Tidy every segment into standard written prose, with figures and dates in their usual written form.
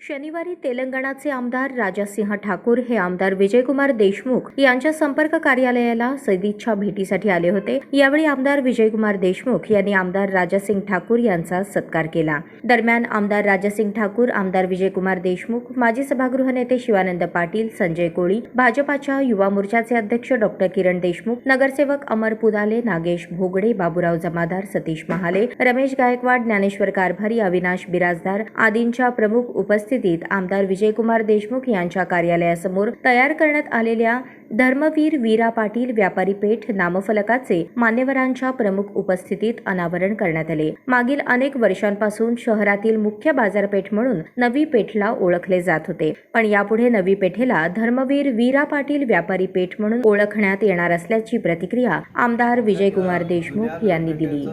शनिवारी तेलंगणाचे आमदार राजासिंह ठाकूर हे आमदार विजयकुमार देशमुख यांच्या संपर्क कार्यालयाला सदिच्छा भेटीसाठी आले होते। यावेळी आमदार विजयकुमार देशमुख यांनी आमदार राजासिंह ठाकूर यांचा सत्कार केला। दरम्यान आमदार राजासिंह ठाकूर, आमदार विजयकुमार देशमुख, माजी सभागृह नेते शिवानंद पाटील, संजय कोळी, भाजपाच्या युवा मोर्चाचे अध्यक्ष डॉक्टर किरण देशमुख, नगरसेवक अमर पुदाले, नागेश भोगडे, बाबूराव जमादार, सतीश महाले, रमेश गायकवाड, ज्ञानेश्वर कारभारी, अविनाश बिराजदार आदींच्या प्रमुख उपस्थितीत आमदार विजयकुमार देशमुख यांच्या कार्यालयासमोर तयार करण्यात आलेल्या धर्मवीर वीरा पाटील व्यापारी पेठ नामफलकाचे मान्यवरांच्या प्रमुख उपस्थितीत अनावरण करण्यात आले। मागील अनेक वर्षांपासून शहरातील मुख्य बाजारपेठ म्हणून नवी पेठला ओळखले जात होते, पण यापुढे नवी पेठेला धर्मवीर वीरा पाटील व्यापारी पेठ म्हणून ओळखण्यात येणार असल्याची प्रतिक्रिया आमदार विजयकुमार देशमुख यांनी दिली।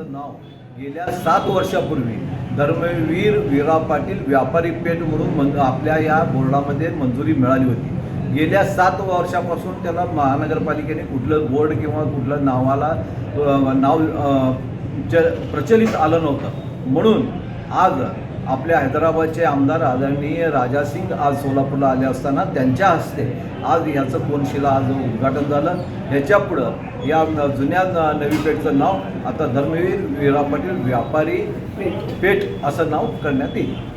गेल्या 7 वर्षापूर्वी धर्मवीर वीरा पाटील व्यापारी पेठ म्हणून आपल्या या बोर्डामध्ये मंजुरी मिळाली होती। गेल्या 7 वर्षापासून त्याला महानगरपालिकेने कुठलं बोर्ड किंवा कुठलं नाव प्रचलित आलं नव्हतं, म्हणून आज आपल्या हैदराबादचे आमदार आदरणीय राजासिंग आज सोलापूरला आले असताना त्यांच्या हस्ते आज याचं कोनशिला आज उद्घाटन झालं। ह्याच्यापुढं या जुन्या नवी पेठचं नाव आता धर्मवीर वीरा पाटील व्यापारी पेठ असं नाव करण्यात येईल।